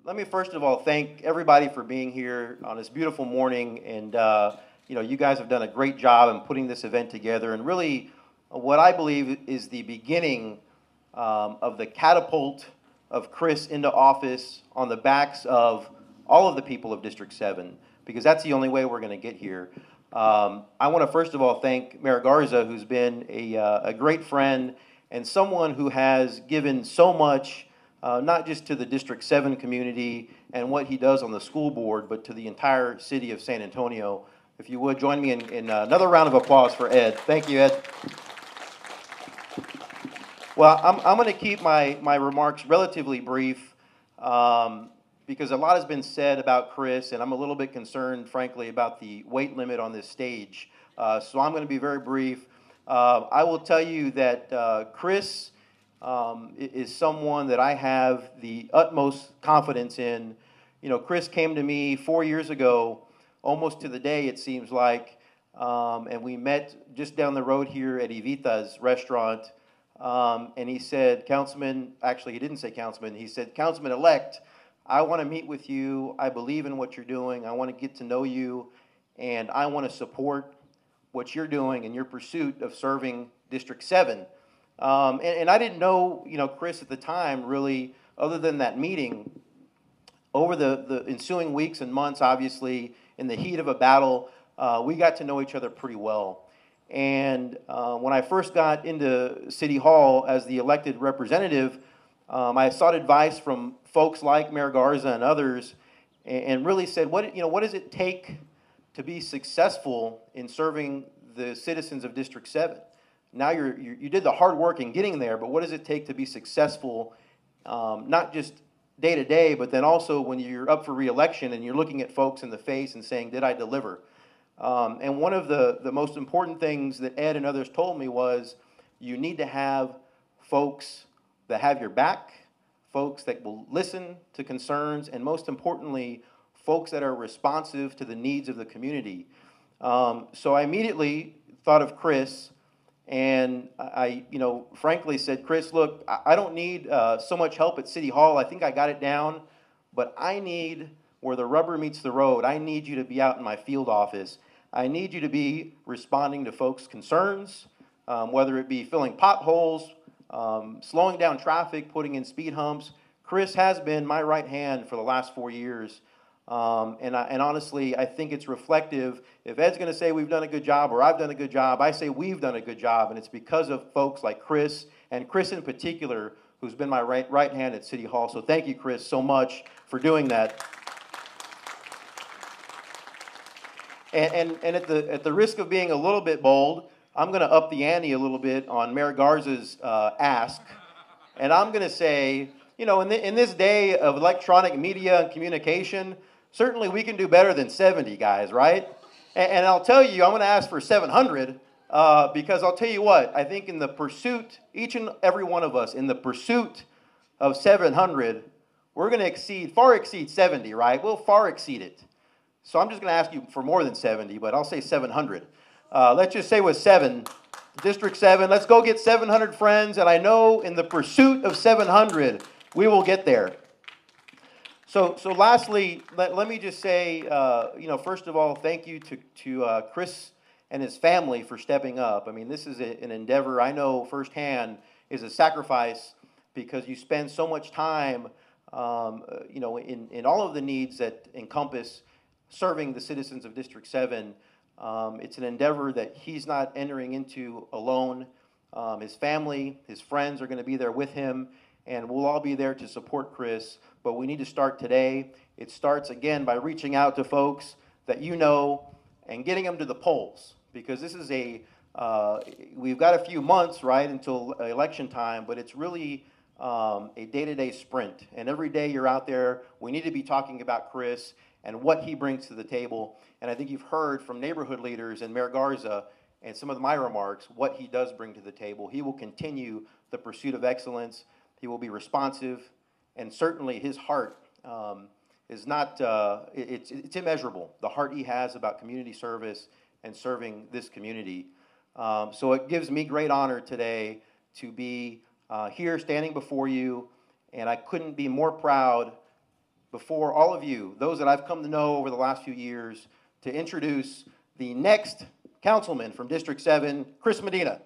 Let me first of all thank everybody for being here on this beautiful morning. And, you guys have done a great job in putting this event together. And really, what I believe is the beginning of the catapult of Chris into office on the backs of all of the people of District 7, because that's the only way we're going to get here. I want to first of all thank Mayor Garza, who's been a great friend and someone who has given so much, not just to the District 7 community and what he does on the school board, but to the entire city of San Antonio. If you would, join me in another round of applause for Ed. Thank you, Ed. Well, I'm going to keep my remarks relatively brief because a lot has been said about Chris, and I'm a little bit concerned, frankly, about the weight limit on this stage. So I'm going to be very brief. I will tell you that Chris is someone that I have the utmost confidence in. You know, Chris came to me 4 years ago, almost to the day it seems like, and we met just down the road here at Evita's restaurant. And he said, Councilman, actually he didn't say Councilman, he said, Councilman-elect, I want to meet with you. I believe in what you're doing. I want to get to know you, and I want to support what you're doing in your pursuit of serving District 7. And I didn't know, Chris at the time really, other than that meeting. Over the ensuing weeks and months, obviously, in the heat of a battle, we got to know each other pretty well. And when I first got into City Hall as the elected representative, I sought advice from folks like Mayor Garza and others, and really said, what does it take to be successful in serving the citizens of District 7? Now you did the hard work in getting there, but what does it take to be successful, not just day to day, but then also when you're up for re-election and you're looking at folks in the face and saying, did I deliver? And one of the most important things that Ed and others told me was you need to have folks that have your back, folks that will listen to concerns, and most importantly, folks that are responsive to the needs of the community. So I immediately thought of Chris, and I frankly said, Chris, look, I don't need so much help at City Hall. I think I got it down, but I need, where the rubber meets the road, I need you to be out in my field office. I need you to be responding to folks' concerns, whether it be filling potholes, slowing down traffic, putting in speed humps. Chris has been my right hand for the last 4 years. And honestly, I think it's reflective. If Ed's going to say we've done a good job or I've done a good job, I say we've done a good job. And it's because of folks like Chris, and Chris in particular, who's been my right hand at City Hall. So thank you, Chris, so much for doing that. And at the risk of being a little bit bold, I'm going to up the ante a little bit on Mayor Garza's ask. And I'm going to say, in this day of electronic media and communication, certainly we can do better than 70, guys, right? And I'll tell you, I'm going to ask for 700 because I'll tell you what, I think in the pursuit, each and every one of us, in the pursuit of 700, we're going to far exceed 70, right? We'll far exceed it. So I'm just going to ask you for more than 70, but I'll say 700. Let's just say with 7, District 7, let's go get 700 friends, and I know in the pursuit of 700, we will get there. So lastly, let me just say, first of all, thank you to Chris and his family for stepping up. I mean, this is an endeavor I know firsthand is a sacrifice because you spend so much time, in all of the needs that encompass serving the citizens of District 7. It's an endeavor that he's not entering into alone. His family, his friends are going to be there with him, and we'll all be there to support Chris. But we need to start today. It starts, again, by reaching out to folks that you know and getting them to the polls, because this is we've got a few months, right, until election time, but it's really a day-to-day sprint. And every day you're out there, we need to be talking about Chris and what he brings to the table. And I think you've heard from neighborhood leaders and Mayor Garza and some of my remarks what he does bring to the table. He will continue the pursuit of excellence. He will be responsive, and certainly his heart is not, it's immeasurable, the heart he has about community service and serving this community. So it gives me great honor today to be here standing before you, and I couldn't be more proud before all of you, those that I've come to know over the last few years, to introduce the next councilman from District 7, Chris Medina.